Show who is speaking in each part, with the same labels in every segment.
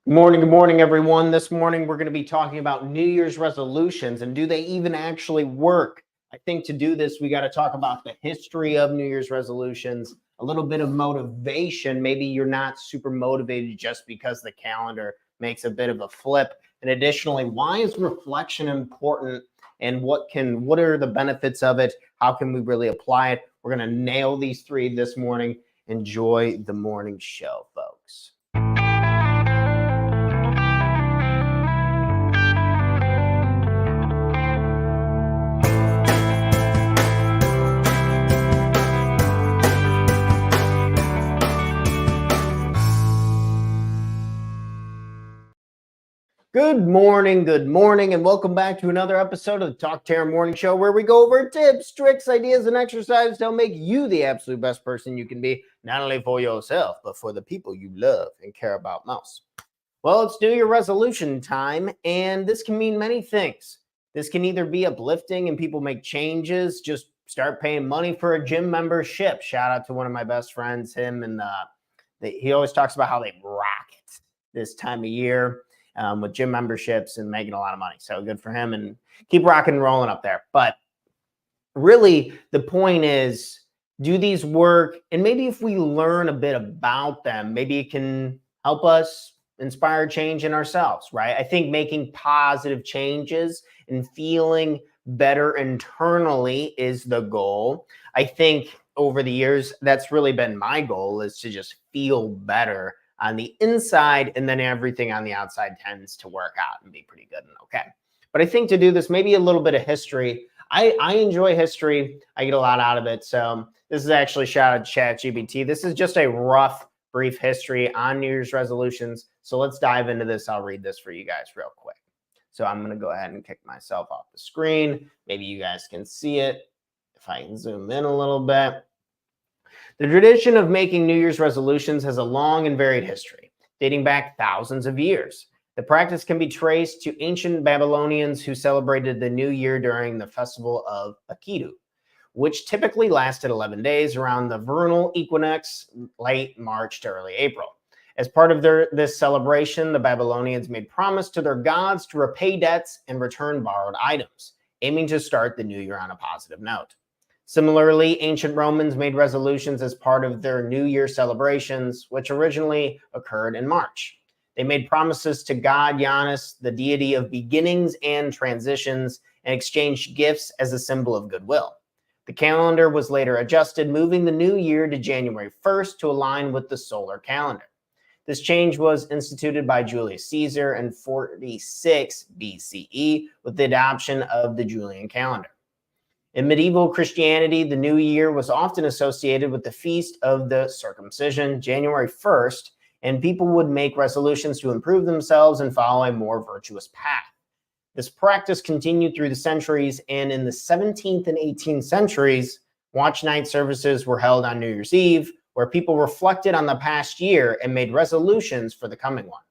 Speaker 1: Good morning, everyone. This morning, we're going to be talking about New Year's resolutions and do they even actually work? I think to do this, we got to talk about the history of New Year's resolutions, a little bit of motivation. Maybe you're not super motivated just because the calendar makes a bit of a flip. And additionally, why is reflection important and what are the benefits of it? How can we really apply it? We're going to nail these three this morning. Enjoy the morning show, folks. Good morning, and welcome back to another episode of the Talk Terror Morning Show, where we go over tips, tricks, ideas, and exercises to help make you the absolute best person you can be, not only for yourself, but for the people you love and care about most. Well, it's New Year resolution time, and this can mean many things. This can either be uplifting and people make changes, just start paying money for a gym membership. Shout out to one of my best friends, him, and he always talks about how they rock it this time of year. With gym memberships and making a lot of money. So good for him and keep rocking and rolling up there. But really, the point is, do these work? And maybe if we learn a bit about them, maybe it can help us inspire change in ourselves, right? I think making positive changes and feeling better internally is the goal. I think over the years, that's really been my goal, is to just feel better on the inside, and then everything on the outside tends to work out and be pretty good and okay. But I think to do this, maybe a little bit of history. I enjoy history. I get a lot out of it. So this is actually shout out to ChatGPT. This is just a rough, brief history on New Year's resolutions. So let's dive into this. I'll read this for you guys real quick. So I'm going to go ahead and kick myself off the screen. Maybe you guys can see it if I can zoom in a little bit. The tradition of making New Year's resolutions has a long and varied history, dating back thousands of years. The practice can be traced to ancient Babylonians who celebrated the new year during the festival of Akitu, which typically lasted 11 days around the vernal equinox, late March to early April. As part of this celebration, the Babylonians made promise to their gods to repay debts and return borrowed items, aiming to start the new year on a positive note. Similarly, ancient Romans made resolutions as part of their New Year celebrations, which originally occurred in March. They made promises to god Janus, the deity of beginnings and transitions, and exchanged gifts as a symbol of goodwill. The calendar was later adjusted, moving the new year to January 1st to align with the solar calendar. This change was instituted by Julius Caesar in 46 BCE with the adoption of the Julian calendar. In medieval Christianity, the new year was often associated with the feast of the circumcision, January 1st, and people would make resolutions to improve themselves and follow a more virtuous path. This practice continued through the centuries, and in the 17th and 18th centuries, watch night services were held on New Year's Eve, where people reflected on the past year and made resolutions for the coming one.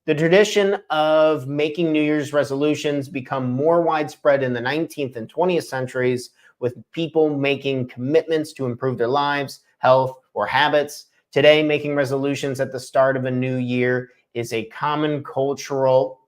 Speaker 1: The tradition of making New Year's resolutions become more widespread in the 19th and 20th centuries, with people making commitments to improve their lives, health, or habits. Today, making resolutions at the start of a new year is a common cultural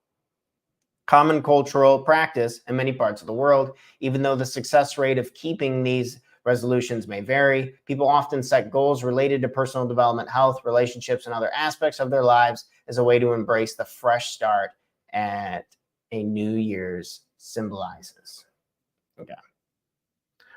Speaker 1: practice in many parts of the world. Even though the success rate of keeping these resolutions may vary, people often set goals related to personal development, health, relationships, and other aspects of their lives as a way to embrace the fresh start at a New Year's symbolizes. Okay.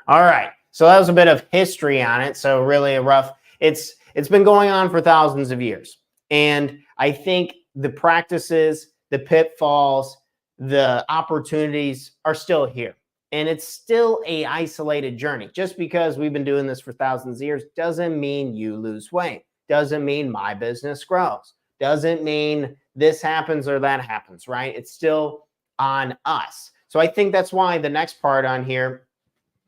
Speaker 1: All right. So that was a bit of history on it. So really a rough, it's been going on for thousands of years. And I think the practices, the pitfalls, the opportunities are still here. And it's still a isolated journey. Just because we've been doing this for thousands of years doesn't mean you lose weight. Doesn't mean my business grows. Doesn't mean this happens or that happens, right? It's still on us. So I think that's why the next part on here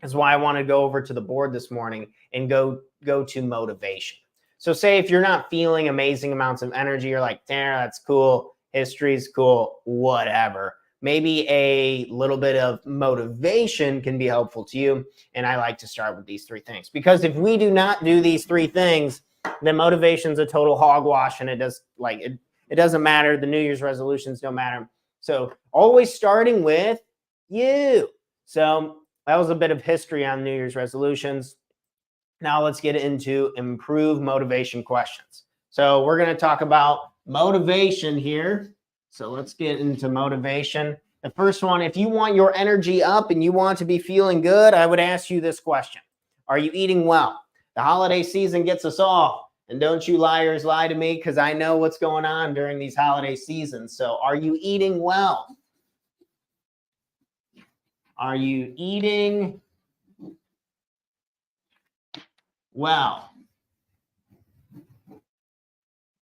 Speaker 1: is why I want to go over to the board this morning and go to motivation. So say if you're not feeling amazing amounts of energy, you're like, damn, that's cool. History's cool, whatever. Maybe a little bit of motivation can be helpful to you. And I like to start with these three things, because if we do not do these three things, then motivation's a total hogwash, and it It doesn't matter. The New Year's resolutions don't matter. So always starting with you. So that was a bit of history on New Year's resolutions. Now let's get into improve motivation questions. So we're going to talk about motivation here. So let's get into motivation. The first one, if you want your energy up and you want to be feeling good, I would ask you this question. Are you eating well? The holiday season gets us all. And don't you liars lie to me, because I know what's going on during these holiday seasons. So are you eating well? Are you eating well?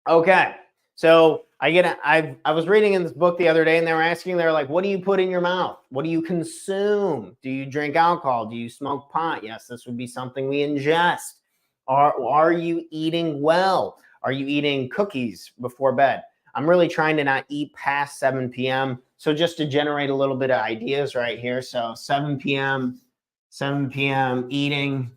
Speaker 1: Okay. So I was reading in this book the other day, and they're like, what do you put in your mouth? What do you consume? Do you drink alcohol? Do you smoke pot? Yes, this would be something we ingest. Are you eating well? Are you eating cookies before bed? I'm really trying to not eat past 7 p.m. So just to generate a little bit of ideas right here. So 7 p.m. eating.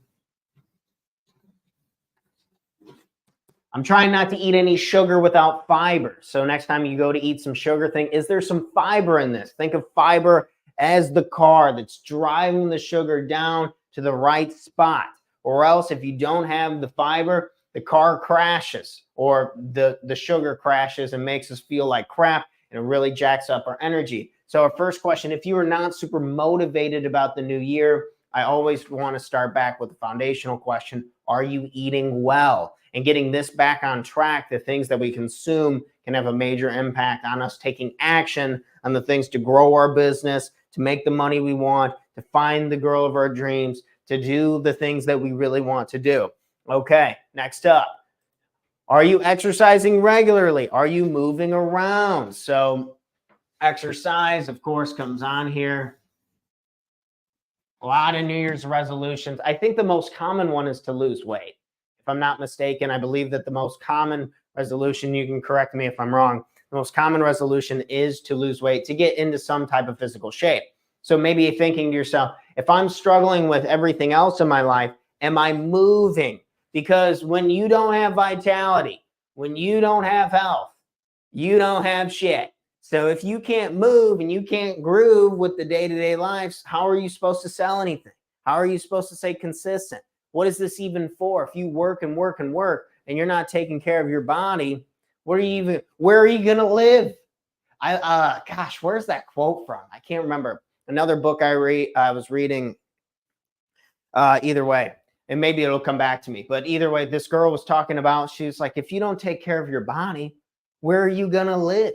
Speaker 1: I'm trying not to eat any sugar without fiber. So next time you go to eat some sugar, think, is there some fiber in this? Think of fiber as the car that's driving the sugar down to the right spot. Or else if you don't have the fiber, the car crashes or the sugar crashes and makes us feel like crap, and it really jacks up our energy. So our first question, if you are not super motivated about the new year, I always want to start back with the foundational question, are you eating well? And getting this back on track, the things that we consume can have a major impact on us taking action on the things to grow our business, to make the money we want, to find the girl of our dreams, to do the things that we really want to do. Okay, next up. Are you exercising regularly? Are you moving around? So exercise, of course, comes on here. A lot of New Year's resolutions. I think the most common one is to lose weight. If I'm not mistaken, I believe that the most common resolution, you can correct me if I'm wrong, the most common resolution is to lose weight, to get into some type of physical shape. So maybe you're thinking to yourself, if I'm struggling with everything else in my life, am I moving? Because when you don't have vitality, when you don't have health, you don't have shit. So if you can't move and you can't groove with the day-to-day lives, how are you supposed to sell anything? How are you supposed to stay consistent? What is this even for? If you work and work and work and you're not taking care of your body, where are you going to live? Gosh, where's that quote from? I can't remember. Another book I was reading, either way, and maybe it'll come back to me. But either way, this girl was talking about, she was like, if you don't take care of your body, where are you going to live?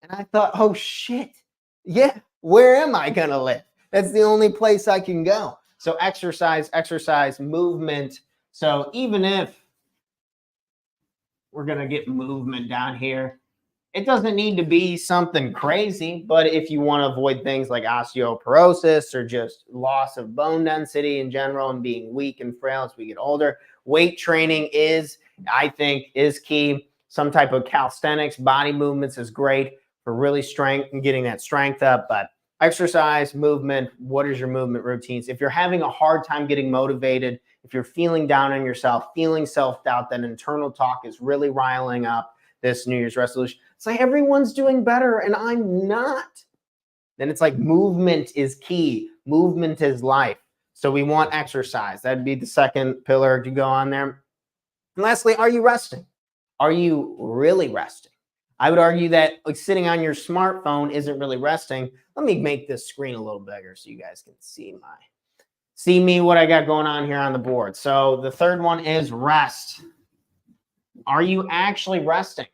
Speaker 1: And I thought, oh shit. Yeah, where am I going to live? That's the only place I can go. So exercise, movement. So even if we're going to get movement down here, it doesn't need to be something crazy, but if you want to avoid things like osteoporosis or just loss of bone density in general and being weak and frail as we get older, weight training I think, is key. Some type of calisthenics, body movements is great for really strength and getting that strength up, but exercise, movement, what is your movement routines? If you're having a hard time getting motivated, if you're feeling down on yourself, feeling self-doubt, that internal talk is really riling up this New Year's resolution. It's like everyone's doing better and I'm not. Then it's like movement is key. Movement is life. So we want exercise. That'd be the second pillar to go on there. And lastly, are you resting? Are you really resting? I would argue that like sitting on your smartphone isn't really resting. Let me make this screen a little bigger so you guys can see me, what I got going on here on the board. So the third one is rest. Are you actually resting?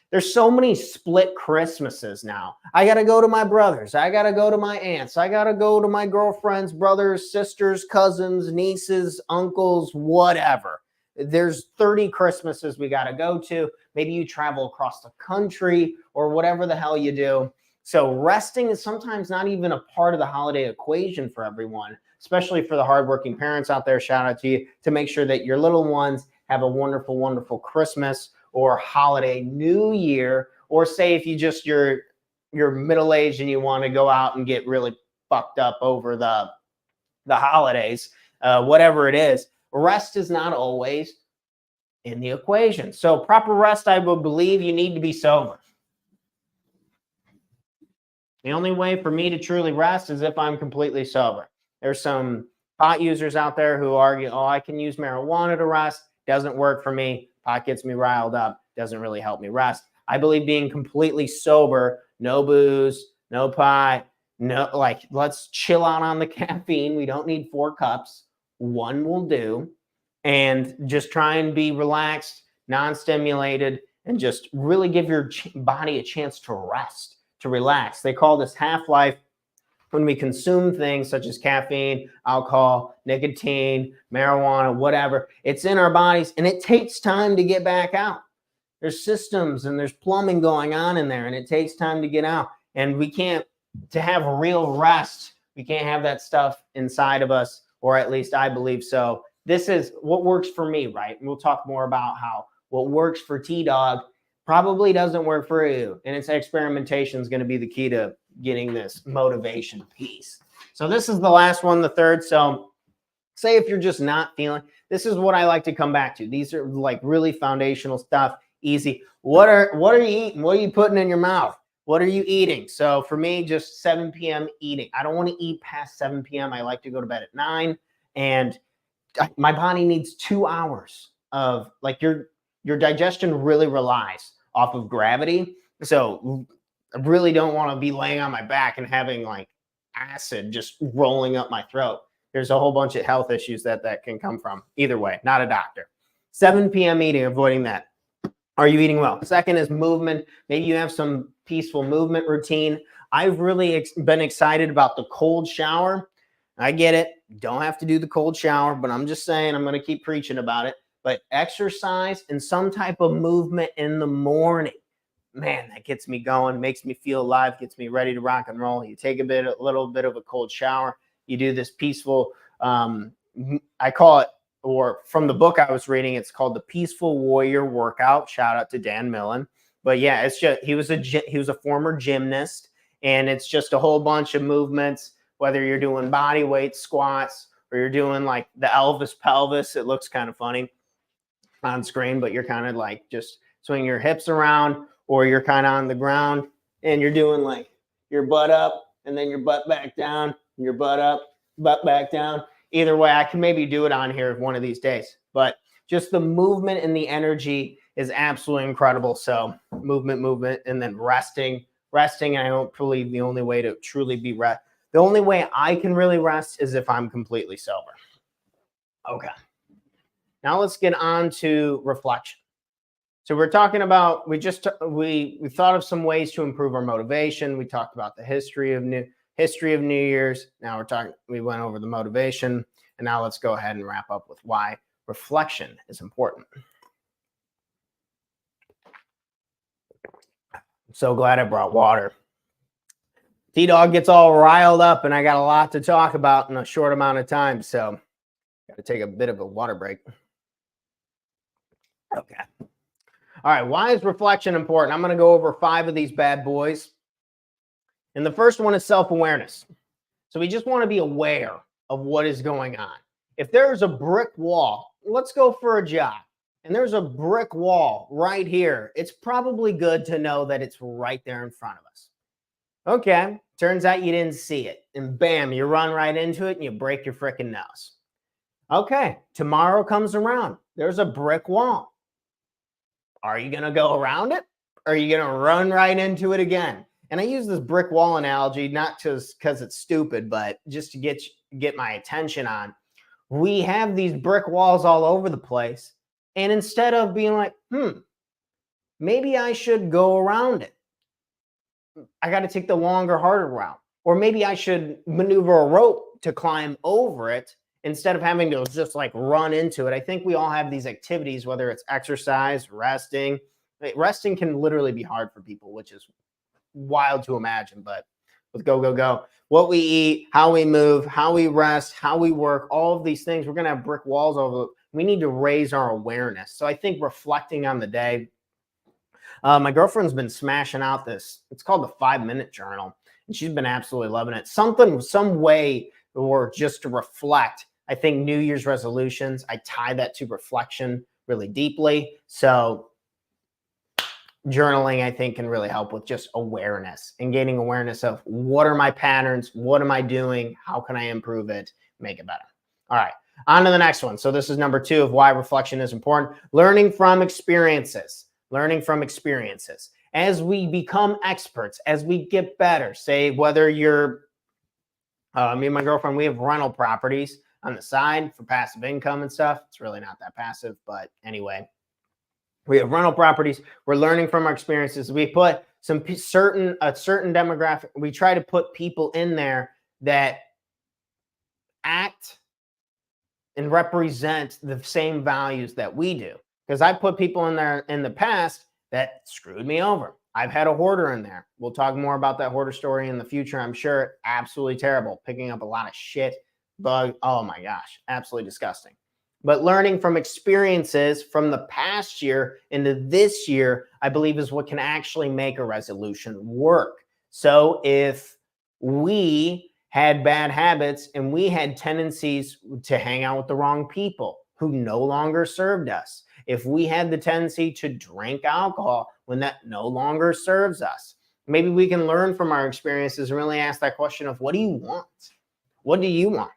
Speaker 1: There's so many split Christmases now. I got to go to my brothers. I got to go to my aunts. I got to go to my girlfriend's brothers, sisters, cousins, nieces, uncles, whatever. There's 30 Christmases we got to go to. Maybe you travel across the country or whatever the hell you do. So resting is sometimes not even a part of the holiday equation for everyone, especially for the hardworking parents out there. Shout out to you, to make sure that your little ones have a wonderful, wonderful Christmas or holiday New Year, or say if you're middle-aged and you want to go out and get really fucked up over the holidays, whatever it is. Rest is not always in the equation. So proper rest, I would believe you need to be sober. The only way for me to truly rest is if I'm completely sober. There's some pot users out there who argue, oh, I can use marijuana to rest. Doesn't work for me. Pot gets me riled up. Doesn't really help me rest. I believe being completely sober, no booze, no pot, no, like, let's chill out on the caffeine. We don't need 4 cups. 1 will do. And just try and be relaxed, non-stimulated, and just really give your body a chance to rest, to relax. They call this half-life. When we consume things such as caffeine, alcohol, nicotine, marijuana, whatever, it's in our bodies and it takes time to get back out. There's systems and there's plumbing going on in there and it takes time to get out. And we can't, to have real rest, we can't have that stuff inside of us, or at least I believe so. This is what works for me, right? And we'll talk more about how what works for T-Dog probably doesn't work for you. And its experimentation is going to be the key to getting this motivation piece. So this is the last one, the third. So say if you're just not feeling, this is what I like to come back to. These are like really foundational stuff, easy. What are you eating? What are you putting in your mouth? What are you eating? So for me, just 7 p.m. eating. I don't want to eat past 7 p.m. I like to go to bed at 9, and my body needs 2 hours of, like, your digestion really relies off of gravity. So I really don't want to be laying on my back and having like acid just rolling up my throat. There's a whole bunch of health issues that can come from. Either way, not a doctor. 7 p.m. eating, avoiding that. Are you eating well? Second is movement. Maybe you have some peaceful movement routine. I've really been excited about the cold shower. I get it. Don't have to do the cold shower, but I'm just saying I'm going to keep preaching about it. But exercise and some type of movement in the morning, man, that gets me going, makes me feel alive, gets me ready to rock and roll. You take a little bit of a cold shower. You do this peaceful, I call it, or from the book I was reading, it's called the Peaceful Warrior Workout. Shout out to Dan Millen. But yeah, it's just, he was a former gymnast, and it's just a whole bunch of movements, whether you're doing body weight squats or you're doing like the Elvis pelvis. It looks kind of funny on screen, but you're kind of like just swing your hips around, or you're kind of on the ground and you're doing like your butt up and then your butt back down, your butt up, butt back down. Either way, I can maybe do it on here one of these days, but just the movement and the energy is absolutely incredible. So movement, and then resting. And I don't believe the only way to truly be rest. The only way I can really rest is if I'm completely sober. Okay. Now let's get on to reflection. So we're talking about, we thought of some ways to improve our motivation. We talked about the history of New Year's. Now we went over the motivation, and now let's go ahead and wrap up with why reflection is important. I'm so glad I brought water. T-Dog gets all riled up, and I got a lot to talk about in a short amount of time, so got to take a bit of a water break. Okay. All right, why is reflection important? I'm going to go over 5 of these bad boys. And the first one is self-awareness. So we just want to be aware of what is going on. If there's a brick wall, let's go for a jog, and there's a brick wall right here, it's probably good to know that it's right there in front of us. Okay, turns out you didn't see it, and bam, you run right into it and you break your freaking nose. Okay, tomorrow comes around, there's a brick wall. Are you going to go around it? Or are you going to run right into it again? And I use this brick wall analogy, not just because it's stupid, but just to get my attention on. We have these brick walls all over the place. And instead of being like, maybe I should go around it, I got to take the longer, harder route. Or maybe I should maneuver a rope to climb over it instead of having to just like run into it. I think we all have these activities, whether it's exercise, resting. Resting can literally be hard for people, which is wild to imagine, but with go, what we eat, how we move, how we rest, how we work, all of these things, we're going to have brick walls over. We need to raise our awareness. So I think reflecting on the day, my girlfriend's been smashing out this, it's called the 5-minute journal, and she's been absolutely loving it. Some way, or just to reflect. I think New Year's resolutions, I tie that to reflection really deeply. So journaling, I think, can really help with just awareness and gaining awareness of what are my patterns? What am I doing? How can I improve it, make it better? All right, on to the next one. So this is number 2 of why reflection is important. Learning from experiences. Learning from experiences. As we become experts, as we get better, say whether you're, me and my girlfriend, we have rental properties on the side for passive income and stuff. It's really not that passive, but anyway. We have rental properties. We're learning from our experiences. We put a certain demographic. We try to put people in there that act and represent the same values that we do. Because I put people in there in the past that screwed me over. I've had a hoarder in there. We'll talk more about that hoarder story in the future, I'm sure. Absolutely terrible. Picking up a lot of shit, bug. Oh my gosh, absolutely disgusting. But learning from experiences from the past year into this year, I believe, is what can actually make a resolution work. So if we had bad habits and we had tendencies to hang out with the wrong people who no longer served us, if we had the tendency to drink alcohol when that no longer serves us, maybe we can learn from our experiences and really ask that question of, what do you want? What do you want?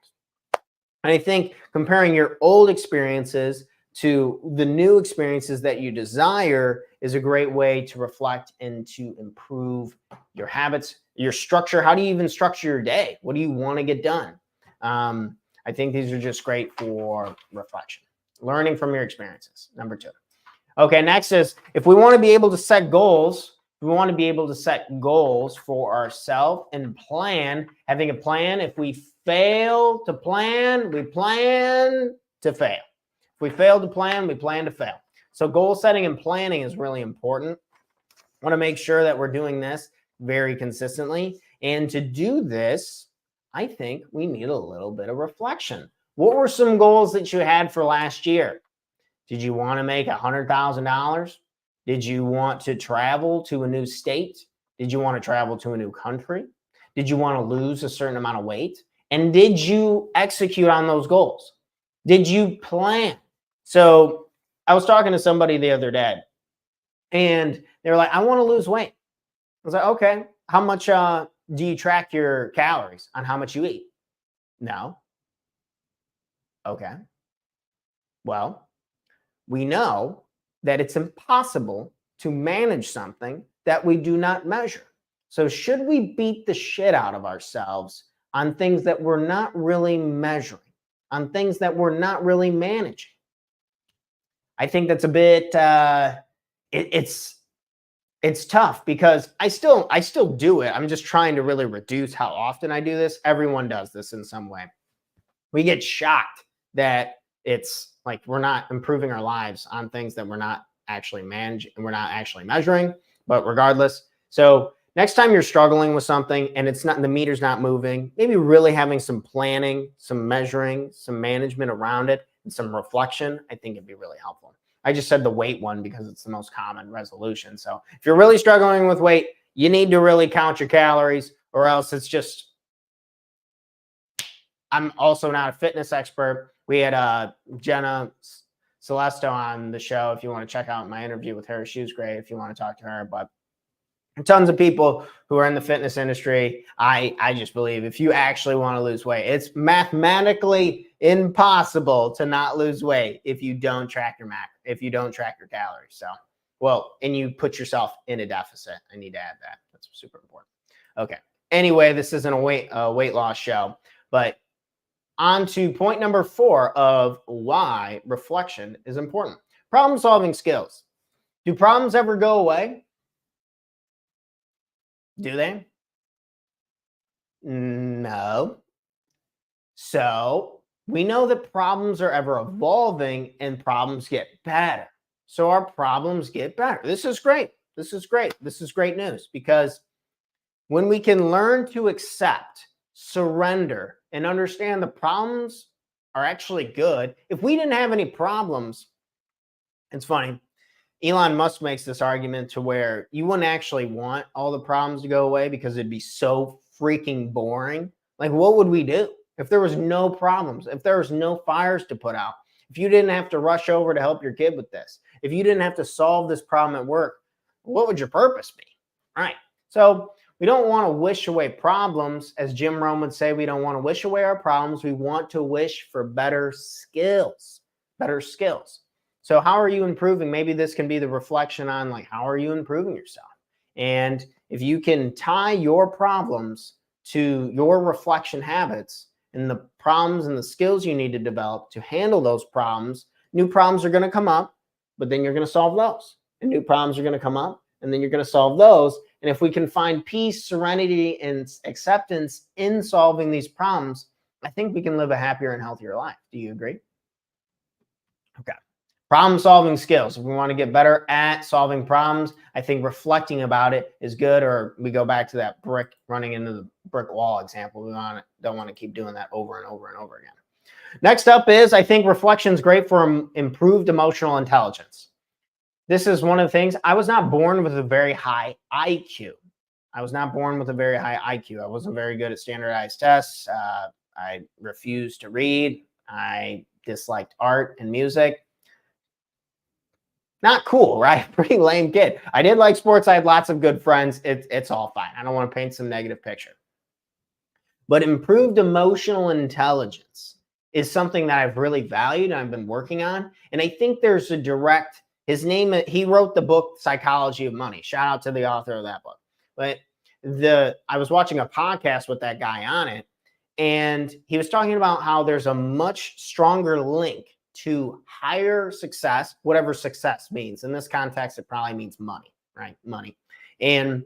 Speaker 1: And I think comparing your old experiences to the new experiences that you desire is a great way to reflect and to improve your habits, your structure. How do you even structure your day? What do you want to get done? I think these are just great for reflection. Learning from your experiences, number 2. Okay, next is, if we want to be able to set goals, we want to be able to set goals for ourselves and plan, having a plan. If we fail to plan, we plan to fail. If we fail to plan, we plan to fail. So goal setting and planning is really important. I want to make sure that we're doing this very consistently. And to do this, I think we need a little bit of reflection. What were some goals that you had for last year? Did you want to make $100,000? Did you want to travel to a new state? Did you want to travel to a new country? Did you want to lose a certain amount of weight? And did you execute on those goals? Did you plan? So I was talking to somebody the other day, and they were like, I want to lose weight. I was like, okay, how much do you track your calories on how much you eat? No. Okay. Well, we know that it's impossible to manage something that we do not measure. So should we beat the shit out of ourselves on things that we're not really measuring, on things that we're not really managing? I think that's a bit, it's tough, because I still do it. I'm just trying to really reduce how often I do this. Everyone does this in some way. We get shocked that it's like we're not improving our lives on things that we're not actually managing and we're not actually measuring. But regardless, so next time you're struggling with something and it's not, the meter's not moving, maybe really having some planning, some measuring, some management around it, and some reflection, I think it'd be really helpful. I just said the weight one because it's the most common resolution. So if you're really struggling with weight, you need to really count your calories, or else it's just, I'm also not a fitness expert. We had Jenna Celesto on the show. If you want to check out my interview with her, she was great if you want to talk to her. But tons of people who are in the fitness industry, I just believe if you actually want to lose weight, it's mathematically impossible to not lose weight if you don't track your if you don't track your calories. So, well, and you put yourself in a deficit. I need to add that. That's super important. Okay. Anyway, this isn't a weight loss show, but on to point number 4 of why reflection is important. Problem solving skills. Do problems ever go away? Do they? No. So we know that problems are ever evolving and problems get better. So our problems get better. This is great. This is great. This is great news, because when we can learn to accept, surrender, and understand the problems are actually good. If we didn't have any problems, it's funny. Elon Musk makes this argument to where you wouldn't actually want all the problems to go away because it'd be so freaking boring. Like, what would we do if there was no problems, if there was no fires to put out, If you didn't have to rush over to help your kid with this, if you didn't have to solve this problem at work, what would your purpose be? All right. So we don't want to wish away problems. As Jim Rohn would say, we don't want to wish away our problems. We want to wish for better skills, better skills. So how are you improving? Maybe this can be the reflection on like, how are you improving yourself? And if you can tie your problems to your reflection habits and the problems and the skills you need to develop to handle those problems, new problems are going to come up, but then you're going to solve those. And new problems are going to come up, and then you're going to solve those. And if we can find peace, serenity, and acceptance in solving these problems, I think we can live a happier and healthier life. Do you agree? Okay. Problem solving skills. If we want to get better at solving problems, I think reflecting about it is good. Or we go back to that brick running into the brick wall example. We don't want to keep doing that over and over and over again. Next up is, I think reflection is great for improved emotional intelligence. This is one of the things. I was not born with a very high IQ. I wasn't very good at standardized tests. I refused to read. I disliked art and music. Not cool, right? Pretty lame kid. I did like sports. I had lots of good friends. It's all fine. I don't want to paint some negative picture. But improved emotional intelligence is something that I've really valued and I've been working on. And I think there's a direct, he wrote the book, Psychology of Money. Shout out to the author of that book. But I was watching a podcast with that guy on it, and he was talking about how there's a much stronger link to higher success, whatever success means. In this context, it probably means money, right? Money. And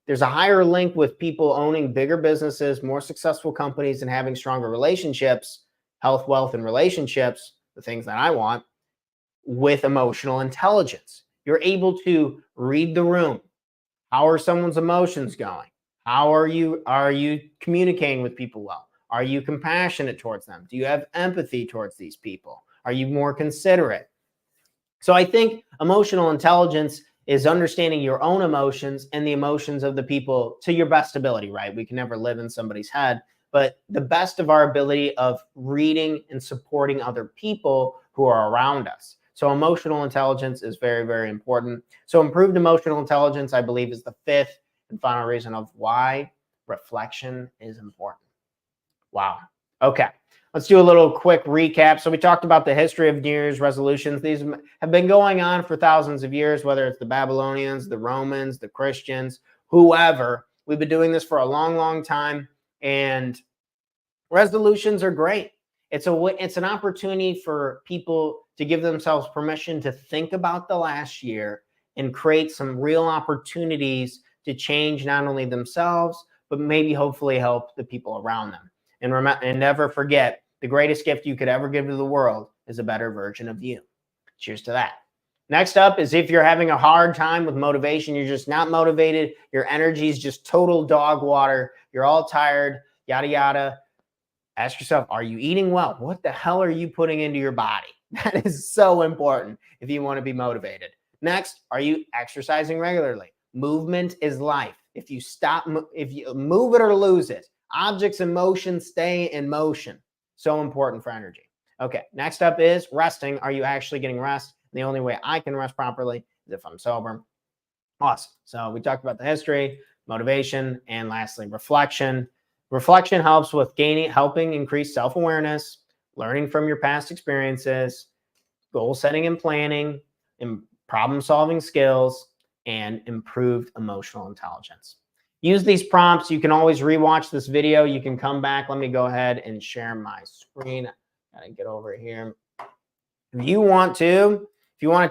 Speaker 1: there's a higher link with people owning bigger businesses, more successful companies, and having stronger relationships, health, wealth, and relationships, the things that I want, with emotional intelligence. You're able to read the room. How are someone's emotions going? How are you communicating with people well? Are you compassionate towards them? Do you have empathy towards these people? Are you more considerate? So I think emotional intelligence is understanding your own emotions and the emotions of the people to your best ability, right? We can never live in somebody's head, but the best of our ability of reading and supporting other people who are around us. So emotional intelligence is very, very important. So improved emotional intelligence, I believe, is the fifth and final reason of why reflection is important. Wow. Okay. Let's do a little quick recap. So we talked about the history of New Year's resolutions. These have been going on for thousands of years, whether it's the Babylonians, the Romans, the Christians, whoever. We've been doing this for a long, long time, and resolutions are great. It's an opportunity for people to give themselves permission to think about the last year and create some real opportunities to change not only themselves, but maybe hopefully help the people around them. And never forget, the greatest gift you could ever give to the world is a better version of you. Cheers to that. Next up is, if you're having a hard time with motivation, you're just not motivated, your energy is just total dog water, you're all tired, yada, yada. Ask yourself, are you eating well? What the hell are you putting into your body? That is so important if you want to be motivated. Next, are you exercising regularly? Movement is life. If you move it or lose it. Objects in motion stay in motion. So important for energy. Okay, next up is resting. Are you actually getting rest? The only way I can rest properly is if I'm sober. Awesome. So we talked about the history, motivation, and lastly, reflection. Reflection helps with helping increase self-awareness, learning from your past experiences, goal setting and planning, and problem-solving skills, and improved emotional intelligence. Use these prompts. You can always rewatch this video. You can come back. Let me go ahead and share my screen. Gotta get over here. If you want to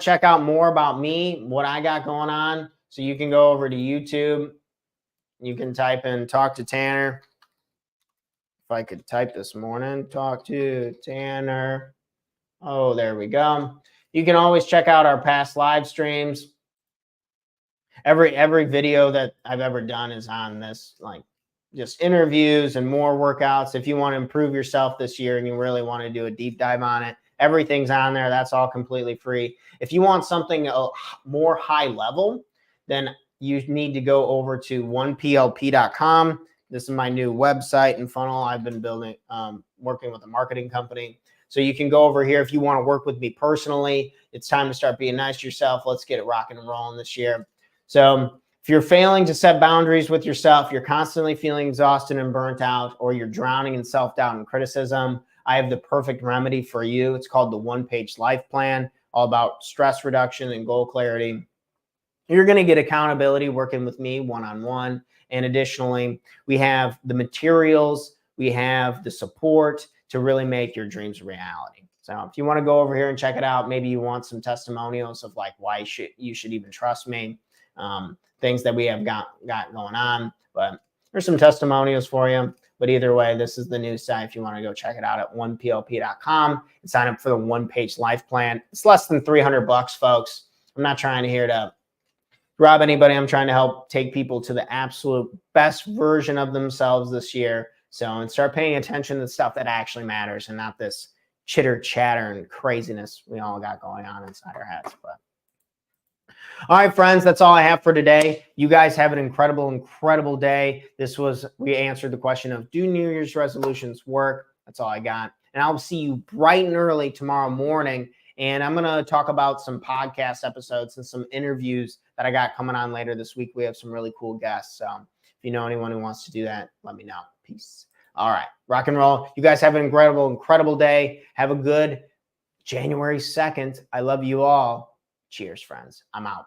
Speaker 1: check out more about me, what I got going on, so you can go over to YouTube. You can type in "Talk to Tanner." If I could type this morning, "Talk to Tanner." Oh, there we go. You can always check out our past live streams. Every video that I've ever done is on this, like just interviews and more workouts. If you want to improve yourself this year and you really want to do a deep dive on it, everything's on there. That's all completely free. If you want something more high level, then you need to go over to oneplp.com. This is my new website and funnel I've been building, working with a marketing company. So you can go over here if you want to work with me personally. It's time to start being nice to yourself. Let's get it rocking and rolling this year. So if you're failing to set boundaries with yourself, you're constantly feeling exhausted and burnt out, or you're drowning in self-doubt and criticism, I have the perfect remedy for you. It's called the one-page life plan, all about stress reduction and goal clarity. You're going to get accountability working with me one-on-one. And additionally, we have the materials, we have the support to really make your dreams a reality. So if you want to go over here and check it out, maybe you want some testimonials of like why you should even trust me, things that we have got going on. But there's some testimonials for you. But either way, this is the new site. If you want to go check it out at oneplp.com and sign up for the one-page life plan. It's less than $300, folks. I'm not trying to here to rob anybody. I'm trying to help take people to the absolute best version of themselves this year. So, and start paying attention to the stuff that actually matters and not this chitter chatter and craziness we all got going on inside our heads. But all right, friends, that's all I have for today. You guys have an incredible day. We answered the question of, do New Year's resolutions work? That's all I got. And I'll see you bright and early tomorrow morning. And I'm going to talk about some podcast episodes and some interviews that I got coming on later this week. We have some really cool guests. So if you know anyone who wants to do that, let me know. Peace. All right, rock and roll. You guys have an incredible day. Have a good January 2nd. I love you all. Cheers, friends. I'm out.